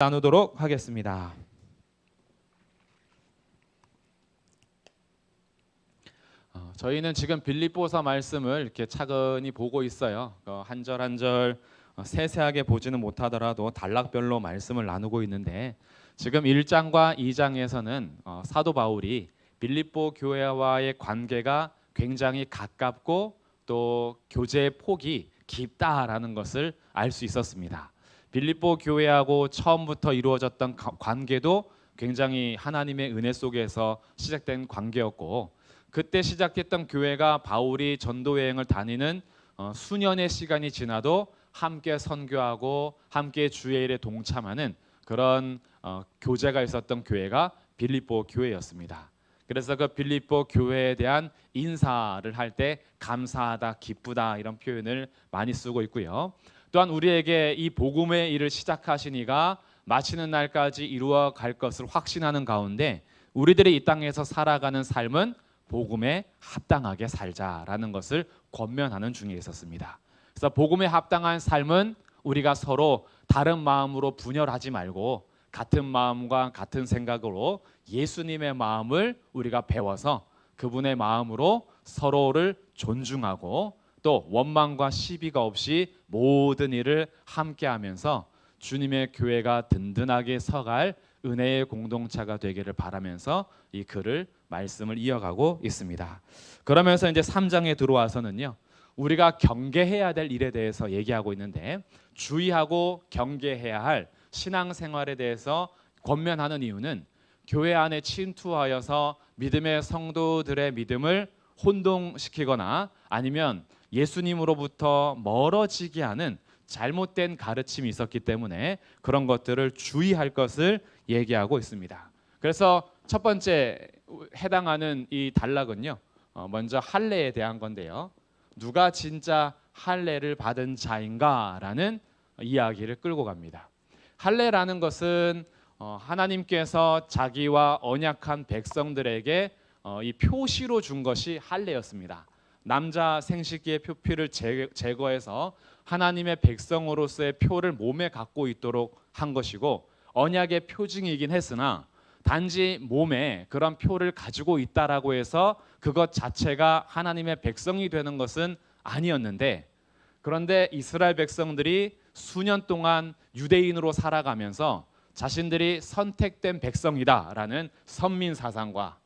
나누도록 하겠습니다. 저희는 지금 빌립보서 말씀을 이렇게 차근히 보고 있어요. 한 절 한 절 세세하게 보지는 못하더라도 단락별로 말씀을 나누고 있는데, 지금 1장과 2장에서는 사도 바울이 빌립보 교회와의 관계가 굉장히 가깝고 또 교제의 폭이 깊다라는 것을 알 수 있었습니다. 빌립보 교회하고 처음부터 이루어졌던 관계도 굉장히 하나님의 은혜 속에서 시작된 관계였고, 그때 시작했던 교회가 바울이 전도 여행을 다니는 수년의 시간이 지나도 함께 선교하고 함께 주의 일에 동참하는 그런 교제가 있었던 교회가 빌립보 교회였습니다. 그래서 그 빌립보 교회에 대한 인사를 할 때 감사하다, 기쁘다 이런 표현을 많이 쓰고 있고요. 또한 우리에게 이 복음의 일을 시작하신 이가 마치는 날까지 이루어 갈 것을 확신하는 가운데 우리들이 이 땅에서 살아가는 삶은 복음에 합당하게 살자라는 것을 권면하는 중에 있었습니다. 그래서 복음에 합당한 삶은 우리가 서로 다른 마음으로 분열하지 말고 같은 마음과 같은 생각으로 예수님의 마음을 우리가 배워서 그분의 마음으로 서로를 존중하고 또 원망과 시비가 없이 모든 일을 함께하면서 주님의 교회가 든든하게 서갈 은혜의 공동체가 되기를 바라면서 이 글을 말씀을 이어가고 있습니다. 그러면서 이제 3장에 들어와서는요, 우리가 경계해야 될 일에 대해서 얘기하고 있는데, 주의하고 경계해야 할 신앙생활에 대해서 권면하는 이유는 교회 안에 침투하여서 믿음의 성도들의 믿음을 혼동시키거나 아니면 예수님으로부터 멀어지게 하는 잘못된 가르침이 있었기 때문에 그런 것들을 주의할 것을 얘기하고 있습니다. 그래서 첫 번째 해당하는 이 단락은요, 먼저 할례에 대한 건데요, 누가 진짜 할례를 받은 자인가라는 이야기를 끌고 갑니다. 할례라는 것은 하나님께서 자기와 언약한 백성들에게 이 표시로 준 것이 할례였습니다. 남자 생식기의 표피를 제거해서 하나님의 백성으로서의 표를 몸에 갖고 있도록 한 것이고, 언약의 표징이긴 했으나 단지 몸에 그런 표를 가지고 있다라고 해서 그것 자체가 하나님의 백성이 되는 것은 아니었는데, 그런데 이스라엘 백성들이 수년 동안 유대인으로 살아가면서 자신들이 선택된 백성이다라는 선민 사상과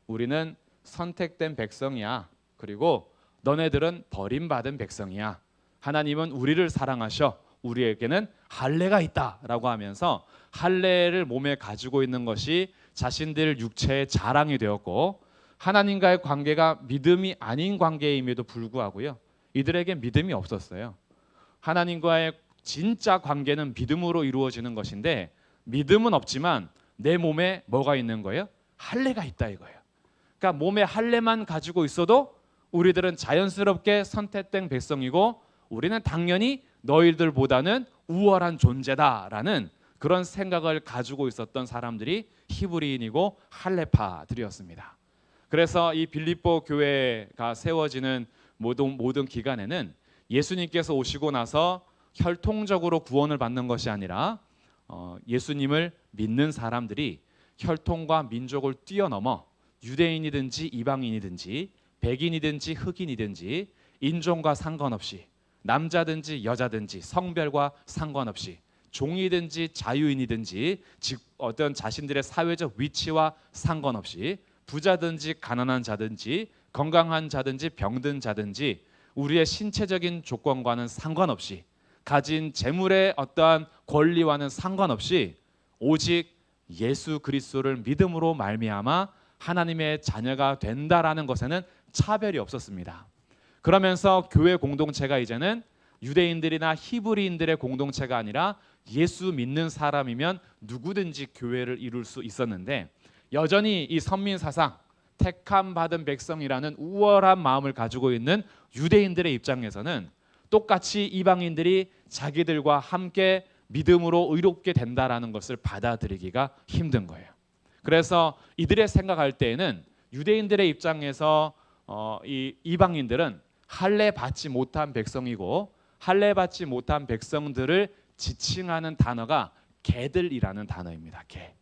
우리는 선택된 백성이야, 그리고 너네들은 버림받은 백성이야, 하나님은 우리를 사랑하셔, 우리에게는 할례가 있다라고 하면서 할례를 몸에 가지고 있는 것이 자신들 육체의 자랑이 되었고, 하나님과의 관계가 믿음이 아닌 관계임에도 불구하고요, 이들에게 믿음이 없었어요. 하나님과의 진짜 관계는 믿음으로 이루어지는 것인데, 믿음은 없지만 내 몸에 뭐가 있는 거예요? 할례가 있다 이거예요. 그러니까 몸에 할례만 가지고 있어도 우리들은 자연스럽게 선택된 백성이고, 우리는 당연히 너희들보다는 우월한 존재다라는 그런 생각을 가지고 있었던 사람들이 히브리인이고 할례파들이었습니다. 그래서 이 빌립보 교회가 세워지는 모든 기간에는 예수님께서 오시고 나서 혈통적으로 구원을 받는 것이 아니라 예수님을 믿는 사람들이 혈통과 민족을 뛰어넘어 유대인이든지 이방인이든지 백인이든지 흑인이든지 인종과 상관없이, 남자든지 여자든지 성별과 상관없이, 종이든지 자유인이든지 어떤 자신들의 사회적 위치와 상관없이, 부자든지 가난한 자든지 건강한 자든지 병든 자든지 우리의 신체적인 조건과는 상관없이, 가진 재물의 어떠한 권리와는 상관없이 오직 예수 그리스도를 믿음으로 말미암아 하나님의 자녀가 된다라는 것에는 차별이 없었습니다. 그러면서 교회 공동체가 이제는 유대인들이나 히브리인들의 공동체가 아니라 예수 믿는 사람이면 누구든지 교회를 이룰 수 있었는데, 여전히 이 선민 사상, 택함 받은 백성이라는 우월한 마음을 가지고 있는 유대인들의 입장에서는 똑같이 이방인들이 자기들과 함께 믿음으로 의롭게 된다라는 것을 받아들이기가 힘든 거예요. 그래서 이들의 생각할 때에는 유대인들의 입장에서 이 이방인들은 할례 받지 못한 백성이고, 할례 받지 못한 백성들을 지칭하는 단어가 개들이라는 단어입니다. 개.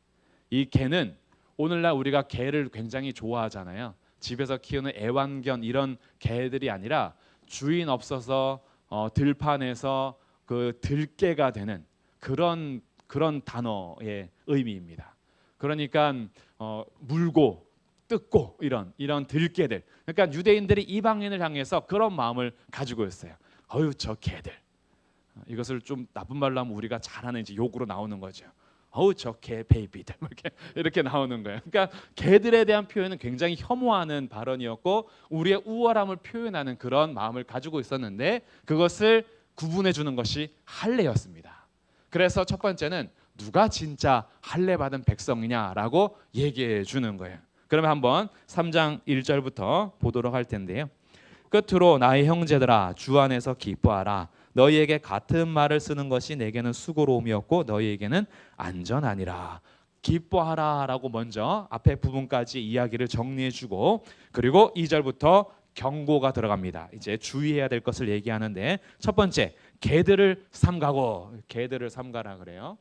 이 개는 오늘날 우리가 개를 굉장히 좋아하잖아요. 집에서 키우는 애완견 이런 개들이 아니라 주인 없어서 들판에서 그 들개가 되는 그런 단어의 의미입니다. 그러니까 물고 뜯고 이런 들개들. 그러니까 유대인들이 이방인을 향해서 그런 마음을 가지고 있어요. 어휴 저 개들. 이것을 좀 나쁜 말로 하면 우리가 잘하는 이제 욕으로 나오는 거죠. 어우 저 개 베이비들 이렇게 나오는 거예요. 그러니까 개들에 대한 표현은 굉장히 혐오하는 발언이었고 우리의 우월함을 표현하는 그런 마음을 가지고 있었는데 그것을 구분해 주는 것이 할례였습니다. 그래서 첫 번째는 누가 진짜 할례 받은 백성이냐라고 얘기해 주는 거예요. 그러면 한번 3장 1절부터 보도록 할 텐데요. 끝으로 나의 형제들아 주 안에서 기뻐하라. 너희에게 같은 말을 쓰는 것이 내게는 수고로움이었고 너희에게는 안전하니라. 기뻐하라라고 먼저 앞에 부분까지 이야기를 정리해주고 그리고 2절부터 경고가 들어갑니다. 이제 주의해야 될 것을 얘기하는데 첫 번째 개들을 삼가고 개들을 삼가라 그래요.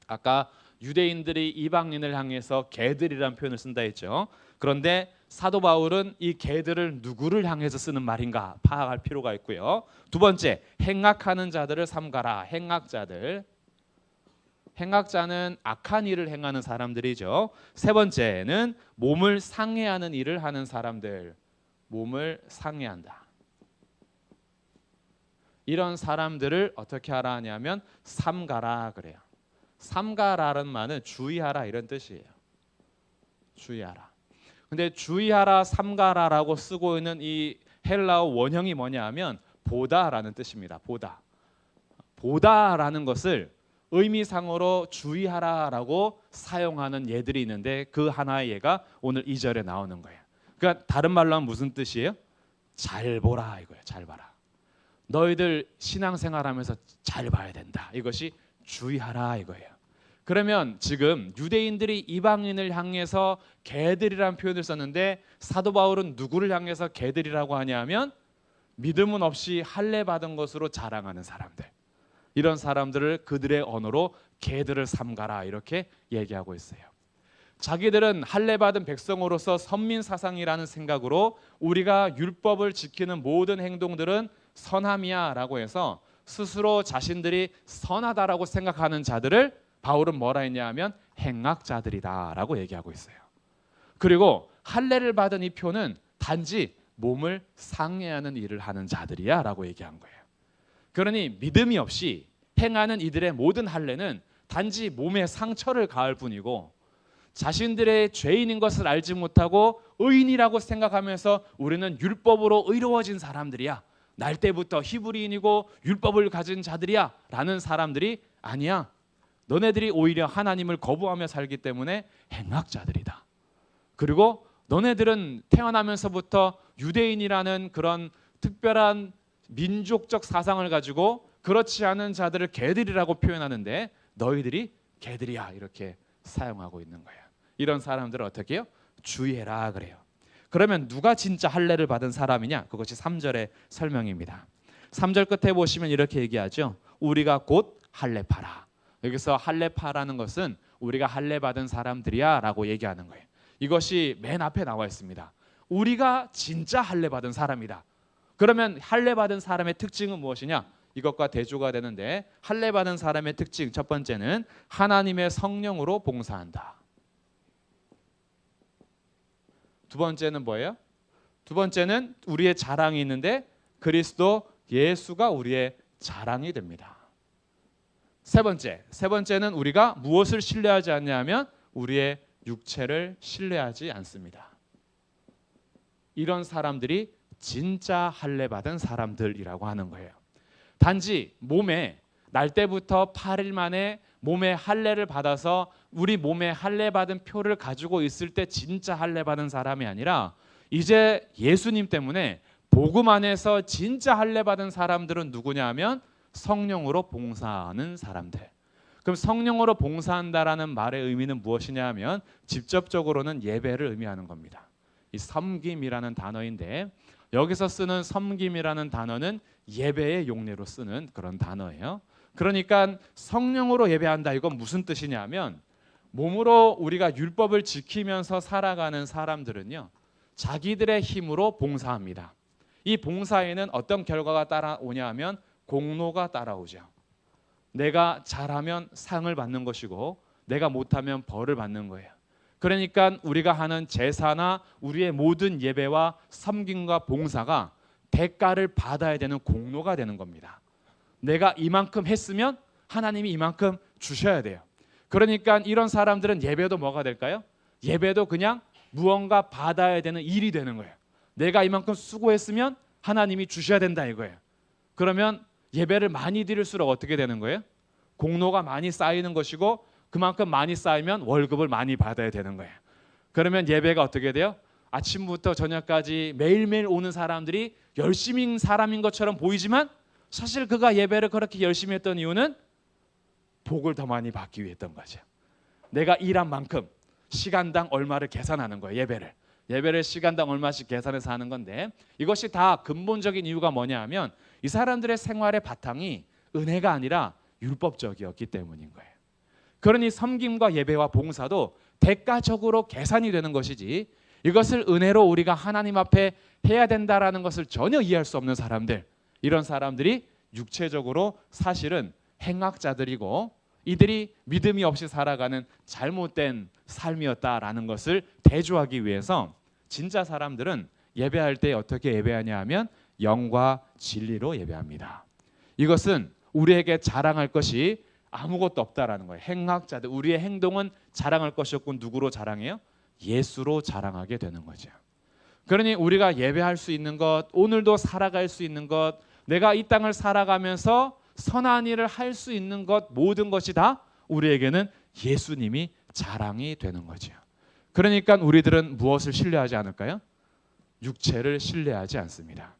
아까 유대인들이 이방인을 향해서 개들이라는 표현을 쓴다 했죠. 그런데 사도 바울은 이 개들을 누구를 향해서 쓰는 말인가 파악할 필요가 있고요. 두 번째, 행악하는 자들을 삼가라. 행악자들. 행악자는 악한 일을 행하는 사람들이죠. 세 번째는 몸을 상해하는 일을 하는 사람들. 몸을 상해한다. 이런 사람들을 어떻게 하라 하냐면 삼가라 그래요. 삼가라는 말은 주의하라 이런 뜻이에요. 주의하라. 근데 주의하라 삼가라라고 쓰고 있는 이 헬라어 원형이 뭐냐 하면 보다라는 뜻입니다. 보다. 보다라는 것을 의미상으로 주의하라라고 사용하는 예들이 있는데 그 하나의 예가 오늘 2절에 나오는 거예요. 그러니까 다른 말로 하면 무슨 뜻이에요? 잘 보라 이거예요. 잘 봐라. 너희들 신앙생활하면서 잘 봐야 된다. 이것이 주의하라 이거예요. 그러면 지금 유대인들이 이방인을 향해서 개들이라는 표현을 썼는데 사도 바울은 누구를 향해서 개들이라고 하냐면 믿음은 없이 할례 받은 것으로 자랑하는 사람들. 이런 사람들을 그들의 언어로 개들을 삼가라 이렇게 얘기하고 있어요. 자기들은 할례 받은 백성으로서 선민 사상이라는 생각으로 우리가 율법을 지키는 모든 행동들은 선함이야라고 해서 스스로 자신들이 선하다라고 생각하는 자들을 바울은 뭐라 했냐 하면 행악자들이다라고 얘기하고 있어요. 그리고 할례를 받은 이 표는 단지 몸을 상해하는 일을 하는 자들이야라고 얘기한 거예요. 그러니 믿음이 없이 행하는 이들의 모든 할례는 단지 몸에 상처를 가할 뿐이고 자신들의 죄인인 것을 알지 못하고 의인이라고 생각하면서 우리는 율법으로 의로워진 사람들이야. 날 때부터 히브리인이고 율법을 가진 자들이야 라는 사람들이 아니야. 너네들이 오히려 하나님을 거부하며 살기 때문에 행악자들이다. 그리고 너네들은 태어나면서부터 유대인이라는 그런 특별한 민족적 사상을 가지고 그렇지 않은 자들을 개들이라고 표현하는데 너희들이 개들이야 이렇게 사용하고 있는 거예요. 이런 사람들을 어떻게 해요? 주의해라 그래요. 그러면 누가 진짜 할례를 받은 사람이냐? 그것이 3절의 설명입니다. 3절 끝에 보시면 이렇게 얘기하죠. 우리가 곧 할례파라. 여기서 할례파라는 것은 우리가 할례 받은 사람들이야 라고 얘기하는 거예요. 이것이 맨 앞에 나와 있습니다. 우리가 진짜 할례 받은 사람이다. 그러면 할례 받은 사람의 특징은 무엇이냐? 이것과 대조가 되는데 할례 받은 사람의 특징 첫 번째는 하나님의 성령으로 봉사한다. 두 번째는 뭐예요? 두 번째는 우리의 자랑이 있는데 그리스도 예수가 우리의 자랑이 됩니다. 세 번째는 우리가 무엇을 신뢰하지 않냐면 우리의 육체를 신뢰하지 않습니다. 이런 사람들이 진짜 할례 받은 사람들이라고 하는 거예요. 단지 몸에 날 때부터 8일 만에 몸에 할례를 받아서 우리 몸에 할례 받은 표를 가지고 있을 때 진짜 할례 받은 사람이 아니라 이제 예수님 때문에 복음 안에서 진짜 할례 받은 사람들은 누구냐 하면 성령으로 봉사하는 사람들. 그럼 성령으로 봉사한다라는 말의 의미는 무엇이냐 하면 직접적으로는 예배를 의미하는 겁니다. 이 섬김이라는 단어인데 여기서 쓰는 섬김이라는 단어는 예배의 용례로 쓰는 그런 단어예요. 그러니까 성령으로 예배한다. 이건 무슨 뜻이냐면 몸으로 우리가 율법을 지키면서 살아가는 사람들은요, 자기들의 힘으로 봉사합니다. 이 봉사에는 어떤 결과가 따라오냐 하면 공로가 따라오죠. 내가 잘하면 상을 받는 것이고 내가 못하면 벌을 받는 거예요. 그러니까 우리가 하는 제사나 우리의 모든 예배와 섬김과 봉사가 대가를 받아야 되는 공로가 되는 겁니다. 내가 이만큼 했으면 하나님이 이만큼 주셔야 돼요. 그러니까 이런 사람들은 예배도 뭐가 될까요? 예배도 그냥 무언가 받아야 되는 일이 되는 거예요. 내가 이만큼 수고했으면 하나님이 주셔야 된다 이거예요. 그러면 예배를 많이 드릴수록 어떻게 되는 거예요? 공로가 많이 쌓이는 것이고 그만큼 많이 쌓이면 월급을 많이 받아야 되는 거예요. 그러면 예배가 어떻게 돼요? 아침부터 저녁까지 매일매일 오는 사람들이 열심인 사람인 것처럼 보이지만 사실 그가 예배를 그렇게 열심히 했던 이유는 복을 더 많이 받기 위해였던 거죠. 내가 일한 만큼 시간당 얼마를 계산하는 거예요. 예배를 시간당 얼마씩 계산해서 하는 건데 이것이 다 근본적인 이유가 뭐냐 하면 이 사람들의 생활의 바탕이 은혜가 아니라 율법적이었기 때문인 거예요. 그러니 섬김과 예배와 봉사도 대가적으로 계산이 되는 것이지 이것을 은혜로 우리가 하나님 앞에 해야 된다라는 것을 전혀 이해할 수 없는 사람들, 이런 사람들이 육체적으로 사실은 행악자들이고 이들이 믿음이 없이 살아가는 잘못된 삶이었다라는 것을 대조하기 위해서 진짜 사람들은 예배할 때 어떻게 예배하냐 하면 영과 진리로 예배합니다. 이것은 우리에게 자랑할 것이 아무것도 없다라는 거예요. 행악자들, 우리의 행동은 자랑할 것이 없고 누구로 자랑해요? 예수로 자랑하게 되는 거죠. 그러니 우리가 예배할 수 있는 것, 오늘도 살아갈 수 있는 것, 내가 이 땅을 살아가면서 선한 일을 할 수 있는 것, 모든 것이 다 우리에게는 예수님이 자랑이 되는 거죠. 그러니까 우리들은 무엇을 신뢰하지 않을까요? 육체를 신뢰하지 않습니다.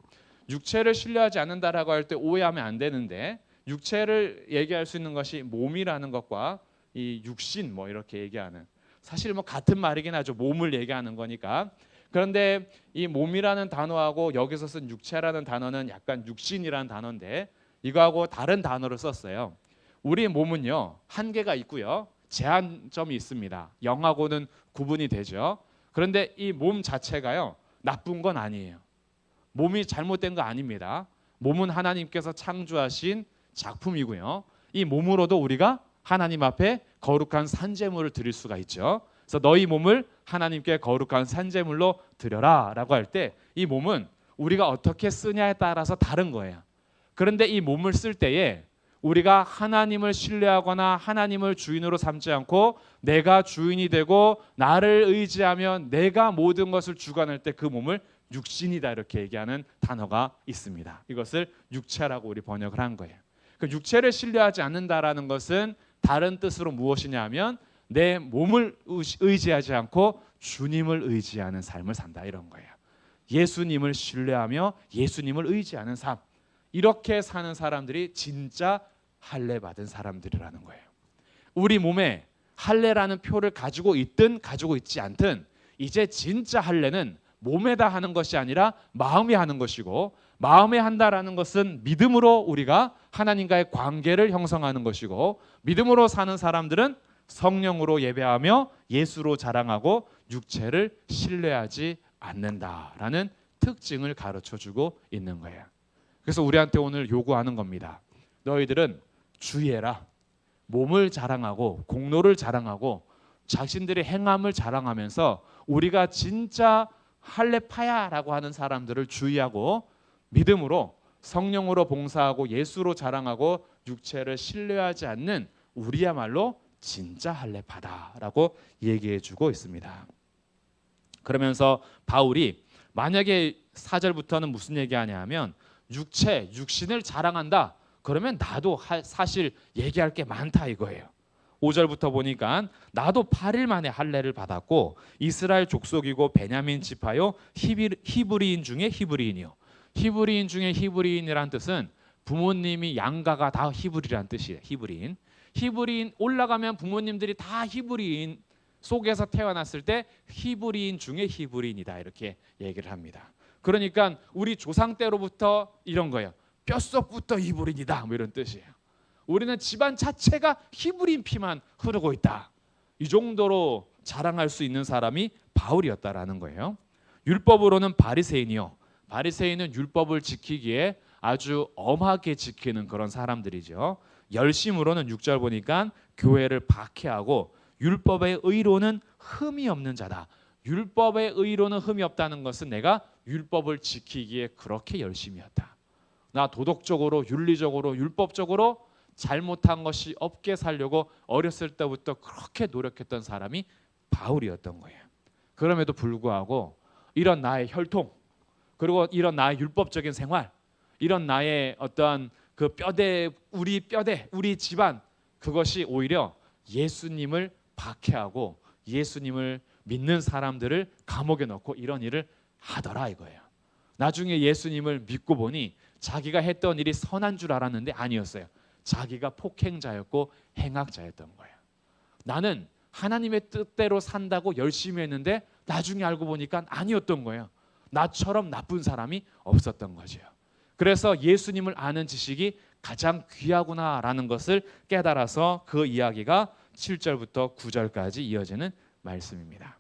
육체를 신뢰하지 않는다라고 할 때 오해하면 안 되는데 육체를 얘기할 수 있는 것이 몸이라는 것과 이 육신 뭐 이렇게 얘기하는, 사실 뭐 같은 말이긴 하죠. 몸을 얘기하는 거니까. 그런데 이 몸이라는 단어하고 여기서 쓴 육체라는 단어는 약간 육신이라는 단어인데 이거하고 다른 단어를 썼어요. 우리 몸은요 한계가 있고요 제한점이 있습니다. 영하고는 구분이 되죠. 그런데 이 몸 자체가요 나쁜 건 아니에요. 몸이 잘못된 거 아닙니다. 몸은 하나님께서 창조하신 작품이고요. 이 몸으로도 우리가 하나님 앞에 거룩한 산제물을 드릴 수가 있죠. 그래서 너희 몸을 하나님께 거룩한 산제물로 드려라 라고 할 때 이 몸은 우리가 어떻게 쓰냐에 따라서 다른 거예요. 그런데 이 몸을 쓸 때에 우리가 하나님을 신뢰하거나 하나님을 주인으로 삼지 않고 내가 주인이 되고 나를 의지하면 내가 모든 것을 주관할 때 그 몸을 육신이다 이렇게 얘기하는 단어가 있습니다. 이것을 육체라고 우리 번역을 한 거예요. 그 육체를 신뢰하지 않는다라는 것은 다른 뜻으로 무엇이냐 하면 내 몸을 의지하지 않고 주님을 의지하는 삶을 산다 이런 거예요. 예수님을 신뢰하며 예수님을 의지하는 삶, 이렇게 사는 사람들이 진짜 할례 받은 사람들이라는 거예요. 우리 몸에 할례라는 표를 가지고 있든 가지고 있지 않든 이제 진짜 할례는 몸에다 하는 것이 아니라 마음에 하는 것이고, 마음에 한다라는 것은 믿음으로 우리가 하나님과의 관계를 형성하는 것이고, 믿음으로 사는 사람들은 성령으로 예배하며 예수로 자랑하고 육체를 신뢰하지 않는다라는 특징을 가르쳐주고 있는 거예요. 그래서 우리한테 오늘 요구하는 겁니다. 너희들은 주의해라. 몸을 자랑하고 공로를 자랑하고 자신들의 행함을 자랑하면서 우리가 진짜 할례파야라고 하는 사람들을 주의하고 믿음으로 성령으로 봉사하고 예수로 자랑하고 육체를 신뢰하지 않는 우리야말로 진짜 할례파다라고 얘기해주고 있습니다. 그러면서 바울이 만약에 4절부터는 무슨 얘기하냐 하면 육신을 자랑한다. 그러면 나도 사실 얘기할 게 많다 이거예요. 5절부터 보니까 나도 8일 만에 할례를 받았고 이스라엘 족속이고 베냐민 지파요 히브리인 중에 히브리인이요. 히브리인 중에 히브리인이란 뜻은 부모님이 양가가 다 히브리란 뜻이에요. 히브리인 올라가면 부모님들이 다 히브리인 속에서 태어났을 때 히브리인 중에 히브리인이다 이렇게 얘기를 합니다. 그러니까 우리 조상 때로부터 이런 거예요. 뼛속부터 히브리인이다 뭐 이런 뜻이에요. 우리는 집안 자체가 히브리인 피만 흐르고 있다. 이 정도로 자랑할 수 있는 사람이 바울이었다라는 거예요. 율법으로는 바리새인이요. 바리새인은 율법을 지키기에 아주 엄하게 지키는 그런 사람들이죠. 열심으로는 6절 보니까 교회를 박해하고 율법의 의로는 흠이 없는 자다. 율법의 의로는 흠이 없다는 것은 내가 율법을 지키기에 그렇게 열심히 했다. 나 도덕적으로 윤리적으로 율법적으로 잘못한 것이 없게 살려고 어렸을 때부터 그렇게 노력했던 사람이 바울이었던 거예요. 그럼에도 불구하고 이런 나의 혈통, 그리고 이런 나의 율법적인 생활, 이런 나의 어떠한 그 뼈대, 우리 집안, 그것이 오히려 예수님을 박해하고 예수님을 믿는 사람들을 감옥에 넣고 이런 일을 하더라 이거예요. 나중에 예수님을 믿고 보니 자기가 했던 일이 선한 줄 알았는데 아니었어요. 자기가 폭행자였고 행악자였던 거예요. 나는 하나님의 뜻대로 산다고 열심히 했는데 나중에 알고 보니까 아니었던 거예요. 나처럼 나쁜 사람이 없었던 거죠. 그래서 예수님을 아는 지식이 가장 귀하구나라는 것을 깨달아서 그 이야기가 7절부터 9절까지 이어지는 말씀입니다.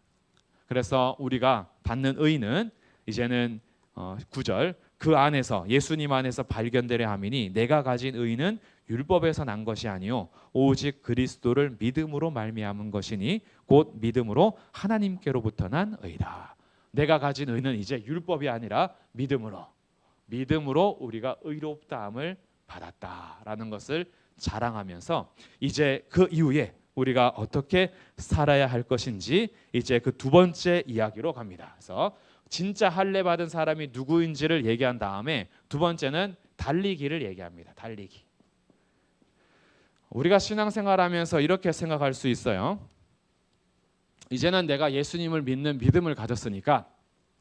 그래서 우리가 받는 의는 이제는 9절 그 안에서 예수님 안에서 발견되려 함이니 내가 가진 의는 율법에서 난 것이 아니요 오직 그리스도를 믿음으로 말미암은 것이니 곧 믿음으로 하나님께로부터 난 의다. 내가 가진 의는 이제 율법이 아니라 믿음으로 우리가 의롭다함을 받았다라는 것을 자랑하면서 이제 그 이후에 우리가 어떻게 살아야 할 것인지 이제 그 두 번째 이야기로 갑니다. 그래서 진짜 할례 받은 사람이 누구인지를 얘기한 다음에 두 번째는 달리기를 얘기합니다. 달리기. 우리가 신앙생활하면서 이렇게 생각할 수 있어요. 이제는 내가 예수님을 믿는 믿음을 가졌으니까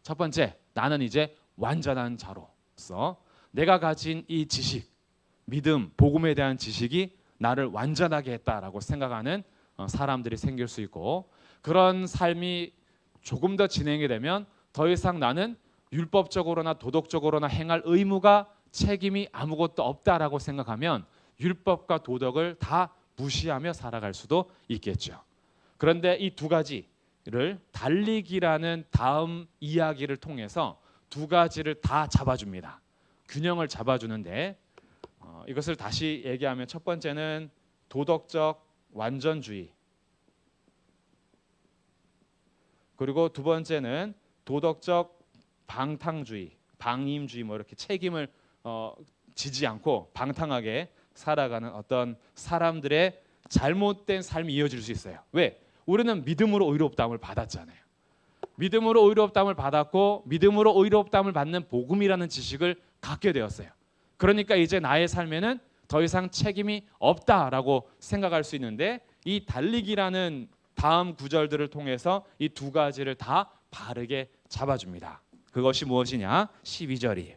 첫 번째, 나는 이제 완전한 자로서 내가 가진 이 지식, 믿음, 복음에 대한 지식이 나를 완전하게 했다라고 생각하는 사람들이 생길 수 있고, 그런 삶이 조금 더 진행이 되면 더 이상 나는 율법적으로나 도덕적으로나 행할 의무가 책임이 아무것도 없다라고 생각하면 율법과 도덕을 다 무시하며 살아갈 수도 있겠죠. 그런데 이 두 가지를 달리기라는 다음 이야기를 통해서 두 가지를 다 잡아줍니다. 균형을 잡아주는데 이것을 다시 얘기하면 첫 번째는 도덕적 완전주의, 그리고 두 번째는 도덕적 방탕주의, 방임주의, 뭐 이렇게 책임을 지지 않고 방탕하게 살아가는 어떤 사람들의 잘못된 삶이 이어질 수 있어요. 왜? 우리는 믿음으로 의롭다함을 받았잖아요. 믿음으로 의롭다함을 받았고 믿음으로 의롭다함을 받는 복음이라는 지식을 갖게 되었어요. 그러니까 이제 나의 삶에는 더 이상 책임이 없다라고 생각할 수 있는데, 이 달리기라는 다음 구절들을 통해서 이 두 가지를 다 바르게 잡아줍니다. 그것이 무엇이냐? 12절이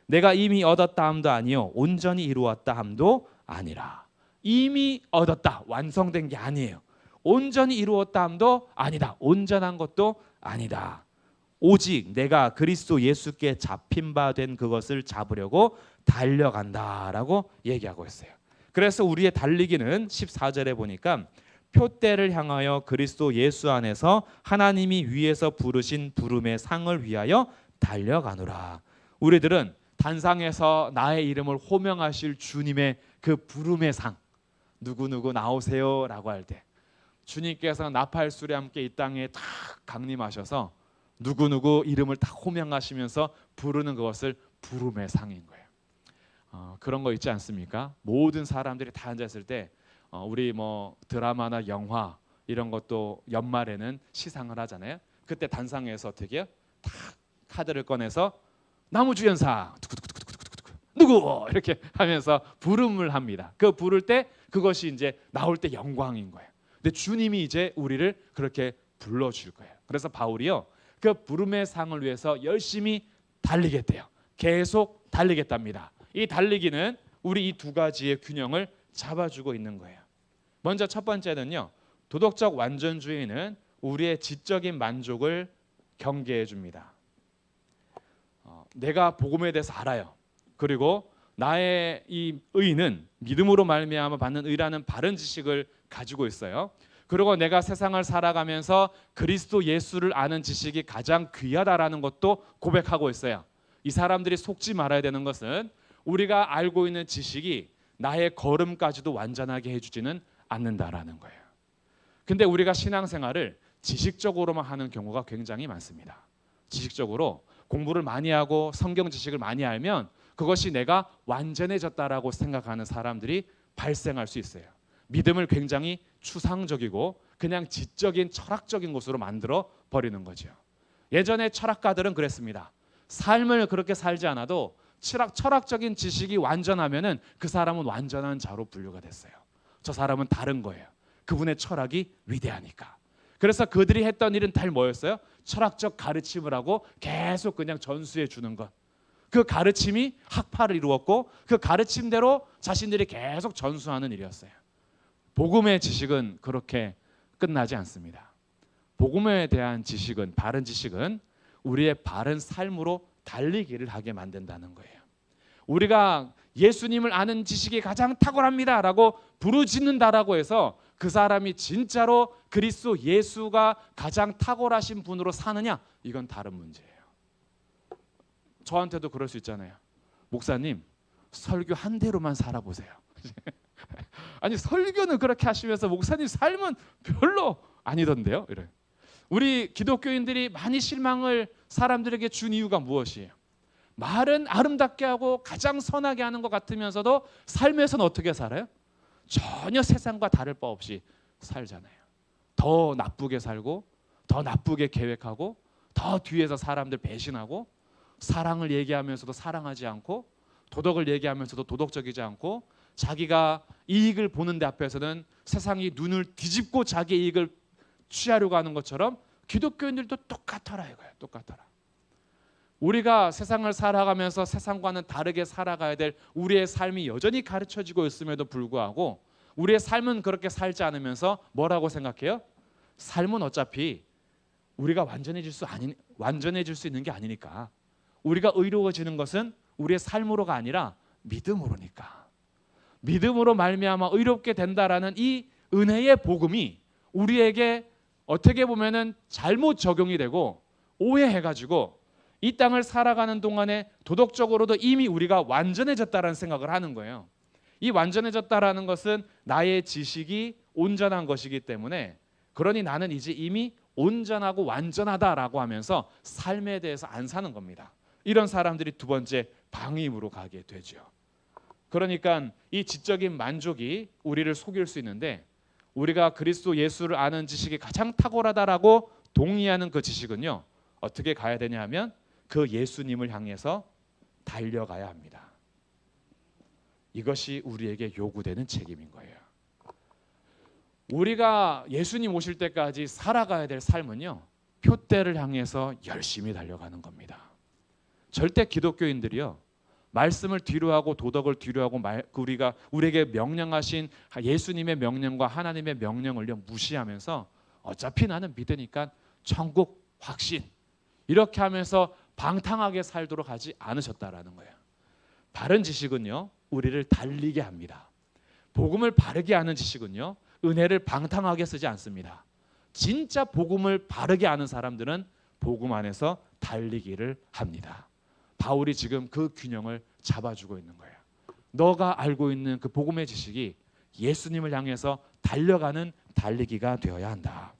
내가 이미 얻었다 함도 아니요 온전히 이루었다 함도 아니라. 이미 얻었다, 완성된 게 아니에요. 온전히 이루었다 함도 아니다, 온전한 것도 아니다. 오직 내가 그리스도 예수께 잡힌 바 된 그것을 잡으려고 달려간다라고 얘기하고 있어요. 그래서 우리의 달리기는 14절에 보니까 표대를 향하여 그리스도 예수 안에서 하나님이 위에서 부르신 부름의 상을 위하여 달려가노라. 우리들은 단상에서 나의 이름을 호명하실 주님의 그 부름의 상, 누구누구 나오세요 라고 할 때 주님께서 나팔수레 함께 이 땅에 딱 강림하셔서 누구누구 이름을 딱 호명하시면서 부르는 그것을 부름의 상인 거예요. 그런 거 있지 않습니까? 모든 사람들이 다 앉았을 때 우리 뭐 드라마나 영화 이런 것도 연말에는 시상을 하잖아요. 그때 단상에서 어떻게 해요? 딱 카드를 꺼내서 나무주연상 누구 이렇게 하면서 부름을 합니다. 그 부를 때 그것이 이제 나올 때 영광인 거예요. 근데 주님이 이제 우리를 그렇게 불러줄 거예요. 그래서 바울이요, 그 부름의 상을 위해서 열심히 달리겠대요. 계속 달리겠답니다. 이 달리기는 우리 이 두 가지의 균형을 잡아주고 있는 거예요. 먼저 첫 번째는요, 도덕적 완전주의는 우리의 지적인 만족을 경계해 줍니다. 내가 복음에 대해서 알아요. 그리고 나의 이 의는 믿음으로 말미암아 받는 의라는 바른 지식을 가지고 있어요. 그리고 내가 세상을 살아가면서 그리스도 예수를 아는 지식이 가장 귀하다라는 것도 고백하고 있어요. 이 사람들이 속지 말아야 되는 것은 우리가 알고 있는 지식이 나의 걸음까지도 완전하게 해주지는 않는다라는 거예요. 근데 우리가 신앙생활을 지식적으로만 하는 경우가 굉장히 많습니다. 지식적으로 공부를 많이 하고 성경 지식을 많이 알면 그것이 내가 완전해졌다라고 생각하는 사람들이 발생할 수 있어요. 믿음을 굉장히 추상적이고 그냥 지적인 철학적인 것으로 만들어 버리는 거죠. 예전에 철학가들은 그랬습니다. 삶을 그렇게 살지 않아도 철학적인 지식이 완전하면은 그 사람은 완전한 자로 분류가 됐어요. 저 사람은 다른 거예요. 그분의 철학이 위대하니까. 그래서 그들이 했던 일은 다 뭐였어요? 철학적 가르침을 하고 계속 그냥 전수해 주는 것. 그 가르침이 학파를 이루었고 그 가르침대로 자신들이 계속 전수하는 일이었어요. 복음의 지식은 그렇게 끝나지 않습니다. 복음에 대한 지식은, 바른 지식은 우리의 바른 삶으로 달리기를 하게 만든다는 거예요. 우리가 예수님을 아는 지식이 가장 탁월합니다라고 부르짖는다라고 해서 그 사람이 진짜로 그리스도 예수가 가장 탁월하신 분으로 사느냐? 이건 다른 문제예요. 저한테도 그럴 수 있잖아요. 목사님, 설교 한 대로만 살아보세요. 아니 설교는 그렇게 하시면서 목사님 삶은 별로 아니던데요. 이래. 우리 기독교인들이 많이 실망을 사람들에게 준 이유가 무엇이에요? 말은 아름답게 하고 가장 선하게 하는 것 같으면서도 삶에서는 어떻게 살아요? 전혀 세상과 다를 바 없이 살잖아요. 더 나쁘게 살고 더 나쁘게 계획하고 더 뒤에서 사람들 배신하고 사랑을 얘기하면서도 사랑하지 않고 도덕을 얘기하면서도 도덕적이지 않고 자기가 이익을 보는 데 앞에서는 세상이 눈을 뒤집고 자기 이익을 취하려고 하는 것처럼 기독교인들도 똑같더라 이거예요. 똑같더라. 우리가 세상을 살아가면서 세상과는 다르게 살아가야 될 우리의 삶이 여전히 가르쳐지고 있음에도 불구하고 우리의 삶은 그렇게 살지 않으면서 뭐라고 생각해요? 삶은 어차피 우리가 완전해질 수 있는 게 아니니까 우리가 의로워지는 것은 우리의 삶으로가 아니라 믿음으로니까 믿음으로 말미암아 의롭게 된다라는 이 은혜의 복음이 우리에게 어떻게 보면은 잘못 적용이 되고 오해해가지고 이 땅을 살아가는 동안에 도덕적으로도 이미 우리가 완전해졌다라는 생각을 하는 거예요. 이 완전해졌다라는 것은 나의 지식이 온전한 것이기 때문에 그러니 나는 이제 이미 온전하고 완전하다라고 하면서 삶에 대해서 안 사는 겁니다. 이런 사람들이 두 번째 방임으로 가게 되죠. 그러니까 이 지적인 만족이 우리를 속일 수 있는데 우리가 그리스도 예수를 아는 지식이 가장 탁월하다라고 동의하는 그 지식은요. 어떻게 가야 되냐 하면 그 예수님을 향해서 달려가야 합니다. 이것이 우리에게 요구되는 책임인 거예요. 우리가 예수님 오실 때까지 살아가야 될 삶은요. 표대를 향해서 열심히 달려가는 겁니다. 절대 기독교인들이요. 말씀을 뒤로하고 도덕을 뒤로하고 우리에게 명령하신 예수님의 명령과 하나님의 명령을요 무시하면서 어차피 나는 믿으니까 천국 확신 이렇게 하면서 방탕하게 살도록 하지 않으셨다라는 거예요. 바른 지식은요 우리를 달리게 합니다. 복음을 바르게 아는 지식은요 은혜를 방탕하게 쓰지 않습니다. 진짜 복음을 바르게 아는 사람들은 복음 안에서 달리기를 합니다. 바울이 지금 그 균형을 잡아주고 있는 거예요. 너가 알고 있는 그 복음의 지식이 예수님을 향해서 달려가는 달리기가 되어야 한다.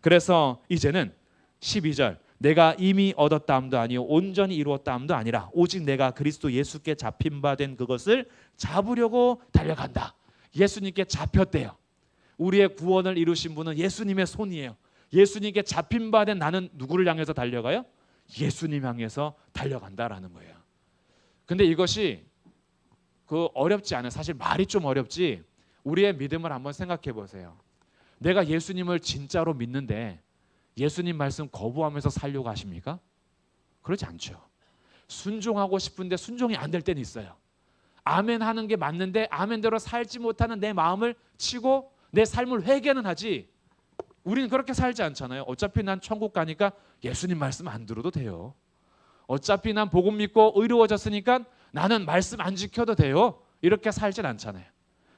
그래서 이제는 12절 내가 이미 얻었다함도 아니요 온전히 이루었다함도 아니라 오직 내가 그리스도 예수께 잡힌 바 된 그것을 잡으려고 달려간다. 예수님께 잡혔대요. 우리의 구원을 이루신 분은 예수님의 손이에요. 예수님께 잡힌 바 된 나는 누구를 향해서 달려가요? 예수님 향해서 달려간다라는 거예요. 근데 이것이 어렵지 않아요. 사실 말이 좀 어렵지. 우리의 믿음을 한번 생각해 보세요. 내가 예수님을 진짜로 믿는데 예수님 말씀 거부하면서 살려고 하십니까? 그렇지 않죠. 순종하고 싶은데 순종이 안 될 때는 있어요. 아멘 하는 게 맞는데 아멘대로 살지 못하는 내 마음을 치고 내 삶을 회개는 하지 우리는 그렇게 살지 않잖아요. 어차피 난 천국 가니까 예수님 말씀 안 들어도 돼요. 어차피 난 복음 믿고 의로워졌으니까 나는 말씀 안 지켜도 돼요. 이렇게 살진 않잖아요.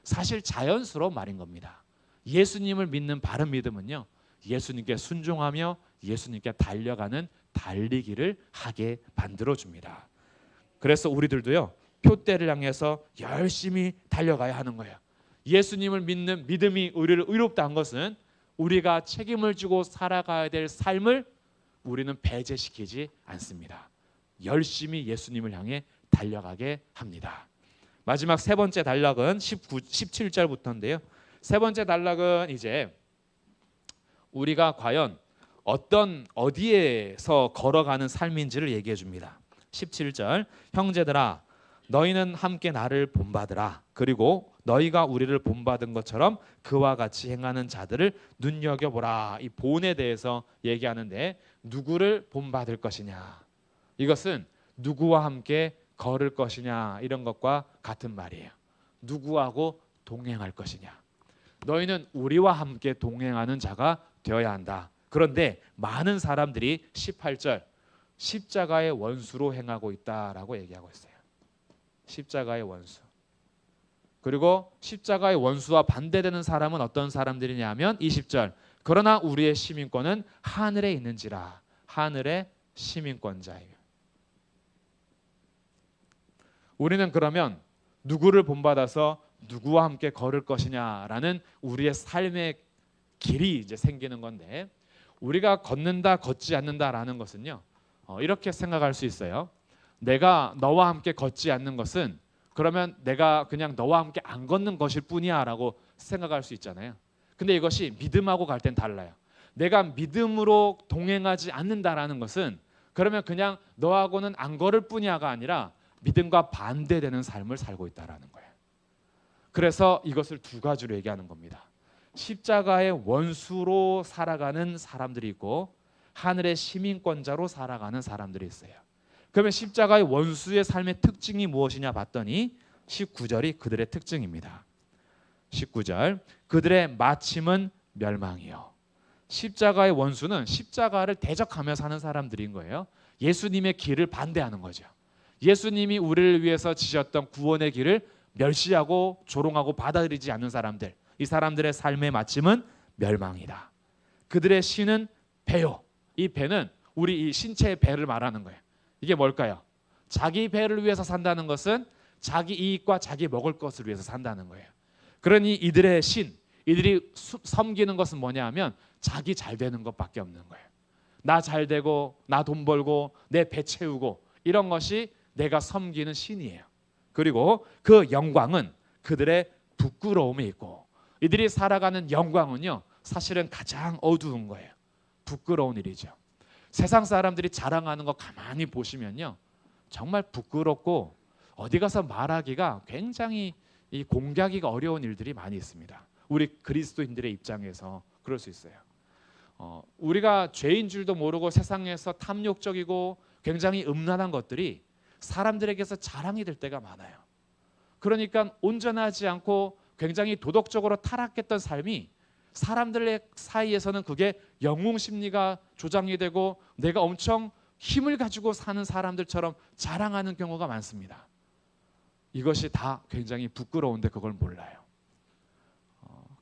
사실 자연스러운 말인 겁니다. 예수님을 믿는 바른 믿음은요, 예수님께 순종하며 예수님께 달려가는 달리기를 하게 만들어줍니다. 그래서 우리들도요, 표대를 향해서 열심히 달려가야 하는 거예요. 예수님을 믿는 믿음이 우리를 의롭다 한 것은 우리가 책임을 지고 살아가야 될 삶을 우리는 배제시키지 않습니다. 열심히 예수님을 향해 달려가게 합니다. 마지막 세 번째 단락은 17절부터인데요. 세 번째 단락은 이제 우리가 과연 어디에서 걸어가는 삶인지를 얘기해 줍니다. 17절, 형제들아 너희는 함께 나를 본받으라. 그리고 너희가 우리를 본받은 것처럼 그와 같이 행하는 자들을 눈여겨보라. 이 본에 대해서 얘기하는데, 누구를 본받을 것이냐, 이것은 누구와 함께 걸을 것이냐, 이런 것과 같은 말이에요. 누구하고 동행할 것이냐. 너희는 우리와 함께 동행하는 자가 되어야 한다. 그런데 많은 사람들이 18절, 십자가의 원수로 행하고 있다라고 얘기하고 있어요. 십자가의 원수. 그리고 십자가의 원수와 반대되는 사람은 어떤 사람들이냐면 20절, 그러나 우리의 시민권은 하늘에 있는지라. 하늘의 시민권자예요. 우리는 그러면 누구를 본받아서 누구와 함께 걸을 것이냐라는 우리의 삶의 길이 이제 생기는 건데, 우리가 걷는다 걷지 않는다라는 것은요, 이렇게 생각할 수 있어요. 내가 너와 함께 걷지 않는 것은 그러면 내가 그냥 너와 함께 안 걷는 것일 뿐이야 라고 생각할 수 있잖아요. 근데 이것이 믿음하고 갈 땐 달라요. 내가 믿음으로 동행하지 않는다라는 것은 그러면 그냥 너하고는 안 걸을 뿐이야가 아니라 믿음과 반대되는 삶을 살고 있다라는 거예요. 그래서 이것을 두 가지로 얘기하는 겁니다. 십자가의 원수로 살아가는 사람들이 있고 하늘의 시민권자로 살아가는 사람들이 있어요. 그러면 십자가의 원수의 삶의 특징이 무엇이냐 봤더니 19절이 그들의 특징입니다. 19절, 그들의 마침은 멸망이요. 십자가의 원수는 십자가를 대적하며 사는 사람들인 거예요. 예수님의 길을 반대하는 거죠. 예수님이 우리를 위해서 지셨던 구원의 길을 멸시하고 조롱하고 받아들이지 않는 사람들, 이 사람들의 삶의 마침은 멸망이다. 그들의 신은 배요. 이 배는 우리 이 신체의 배를 말하는 거예요. 이게 뭘까요? 자기 배를 위해서 산다는 것은 자기 이익과 자기 먹을 것을 위해서 산다는 거예요. 그러니 이들의 신, 이들이 섬기는 것은 뭐냐 하면 자기 잘 되는 것밖에 없는 거예요. 나 잘 되고 나 돈 벌고 내 배 채우고, 이런 것이 내가 섬기는 신이에요. 그리고 그 영광은 그들의 부끄러움에 있고, 이들이 살아가는 영광은요, 사실은 가장 어두운 거예요. 부끄러운 일이죠. 세상 사람들이 자랑하는 거 가만히 보시면요, 정말 부끄럽고 어디 가서 말하기가 굉장히 이 공개하기가 어려운 일들이 많이 있습니다. 우리 그리스도인들의 입장에서 그럴 수 있어요. 우리가 죄인 줄도 모르고 세상에서 탐욕적이고 굉장히 음란한 것들이 사람들에게서 자랑이 될 때가 많아요. 그러니까 온전하지 않고 굉장히 도덕적으로 타락했던 삶이 사람들의 사이에서는 그게 영웅 심리가 조장이 되고 내가 엄청 힘을 가지고 사는 사람들처럼 자랑하는 경우가 많습니다. 이것이 다 굉장히 부끄러운데 그걸 몰라요.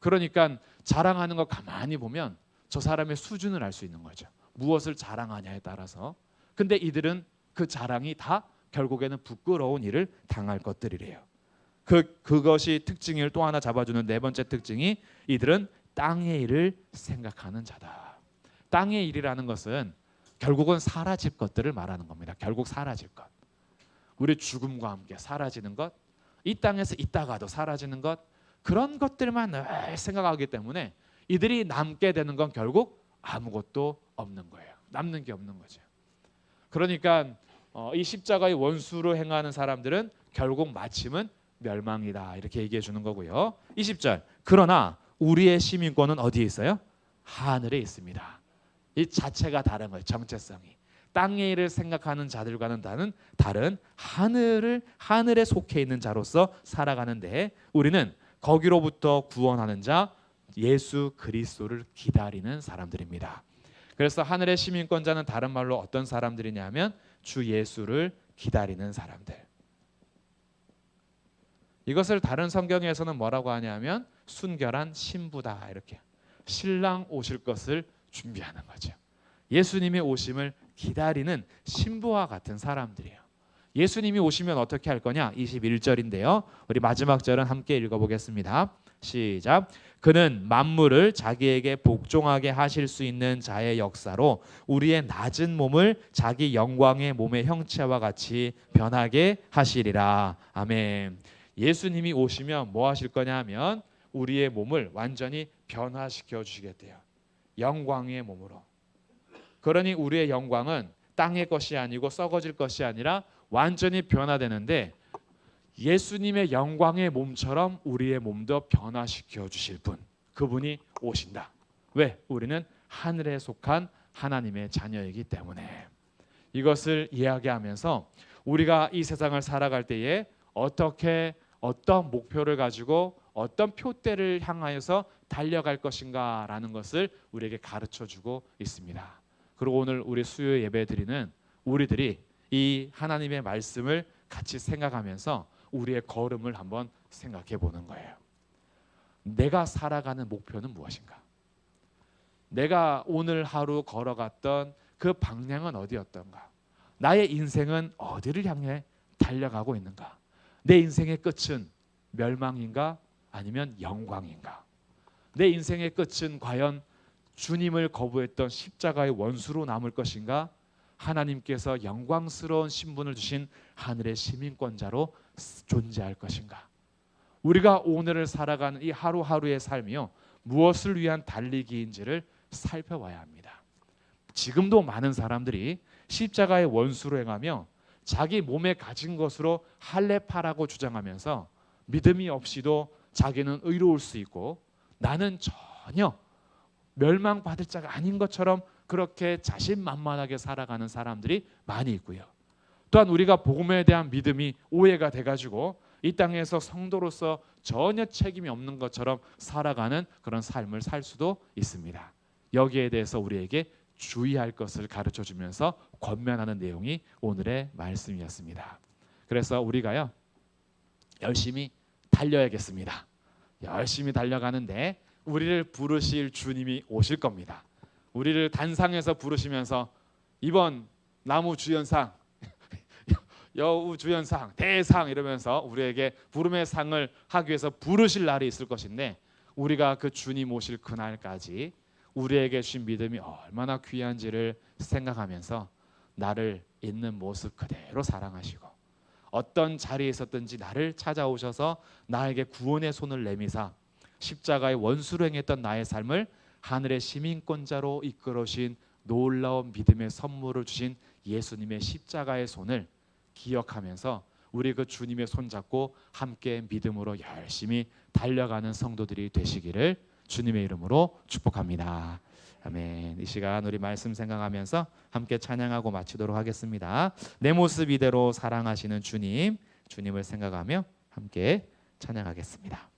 그러니까 자랑하는 거 가만히 보면 저 사람의 수준을 알 수 있는 거죠. 무엇을 자랑하냐에 따라서. 근데 이들은 그 자랑이 다 결국에는 부끄러운 일을 당할 것들이래요. 그것이 특징을 또 하나 잡아주는 네 번째 특징이, 이들은 땅의 일을 생각하는 자다. 땅의 일이라는 것은 결국은 사라질 것들을 말하는 겁니다. 결국 사라질 것. 우리 죽음과 함께 사라지는 것, 이 땅에서 있다가도 사라지는 것, 그런 것들만 늘 생각하기 때문에 이들이 남게 되는 건 결국 아무것도 없는 거예요. 남는 게 없는 거죠. 그러니까 이 십자가의 원수로 행하는 사람들은 결국 마침은 멸망이다, 이렇게 얘기해 주는 거고요. 20절, 그러나 우리의 시민권은 어디에 있어요? 하늘에 있습니다. 이 자체가 다른 거예요. 정체성이. 땅의 일을 생각하는 자들과는 다른 하늘에 속해 있는 자로서 살아가는데, 우리는 거기로부터 구원하는 자 예수 그리스도를 기다리는 사람들입니다. 그래서 하늘의 시민권자는 다른 말로 어떤 사람들이냐면 주 예수를 기다리는 사람들. 이것을 다른 성경에서는 뭐라고 하냐면 순결한 신부다, 이렇게 신랑 오실 것을 준비하는 거죠. 예수님의 오심을 기다리는 신부와 같은 사람들이에요. 예수님이 오시면 어떻게 할 거냐? 21절인데요. 우리 마지막 절은 함께 읽어보겠습니다. 시작. 그는 만물을 자기에게 복종하게 하실 수 있는 자의 역사로 우리의 낮은 몸을 자기 영광의 몸의 형체와 같이 변하게 하시리라. 아멘. 예수님이 오시면 뭐 하실 거냐 하면 우리의 몸을 완전히 변화시켜 주시겠대요. 영광의 몸으로. 그러니 우리의 영광은 땅의 것이 아니고 썩어질 것이 아니라 완전히 변화되는데, 예수님의 영광의 몸처럼 우리의 몸도 변화시켜 주실 분, 그분이 오신다. 왜? 우리는 하늘에 속한 하나님의 자녀이기 때문에. 이것을 이야기하면서 우리가 이 세상을 살아갈 때에 어떻게, 어떤 목표를 가지고 어떤 표대를 향하여서 달려갈 것인가라는 것을 우리에게 가르쳐주고 있습니다. 그리고 오늘 우리 수요 예배 드리는 우리들이 이 하나님의 말씀을 같이 생각하면서 우리의 걸음을 한번 생각해 보는 거예요. 내가 살아가는 목표는 무엇인가? 내가 오늘 하루 걸어갔던 그 방향은 어디였던가? 나의 인생은 어디를 향해 달려가고 있는가? 내 인생의 끝은 멸망인가? 아니면 영광인가? 내 인생의 끝은 과연 주님을 거부했던 십자가의 원수로 남을 것인가? 하나님께서 영광스러운 신분을 주신 하늘의 시민권자로 존재할 것인가? 우리가 오늘을 살아가는 이 하루하루의 삶이요, 무엇을 위한 달리기인지를 살펴봐야 합니다. 지금도 많은 사람들이 십자가의 원수로 행하며 자기 몸에 가진 것으로 할례파라고 주장하면서 믿음이 없이도 자기는 의로울 수 있고 나는 전혀 멸망받을 자가 아닌 것처럼 그렇게 자신만만하게 살아가는 사람들이 많이 있고요. 또한 우리가 복음에 대한 믿음이 오해가 돼가지고 이 땅에서 성도로서 전혀 책임이 없는 것처럼 살아가는 그런 삶을 살 수도 있습니다. 여기에 대해서 우리에게 주의할 것을 가르쳐주면서 권면하는 내용이 오늘의 말씀이었습니다. 그래서 우리가요, 열심히 달려야겠습니다. 열심히 달려가는데 우리를 부르실 주님이 오실 겁니다. 우리를 단상에서 부르시면서 이번 나무주연상, 여우주연상, 대상 이러면서 우리에게 부름의 상을 하기 위해서 부르실 날이 있을 것인데, 우리가 그 주님 오실 그날까지 우리에게 주신 믿음이 얼마나 귀한지를 생각하면서 나를 있는 모습 그대로 사랑하시고 어떤 자리에 있었든지 나를 찾아오셔서 나에게 구원의 손을 내미사 십자가의 원수로 행했던 나의 삶을 하늘의 시민권자로 이끌어오신 놀라운 믿음의 선물을 주신 예수님의 십자가의 손을 기억하면서 우리 그 주님의 손 잡고 함께 믿음으로 열심히 달려가는 성도들이 되시기를 주님의 이름으로 축복합니다. 아멘. 이 시간 우리 말씀 생각하면서 함께 찬양하고 마치도록 하겠습니다. 내 모습 이대로 사랑하시는 주님, 주님을 생각하며 함께 찬양하겠습니다.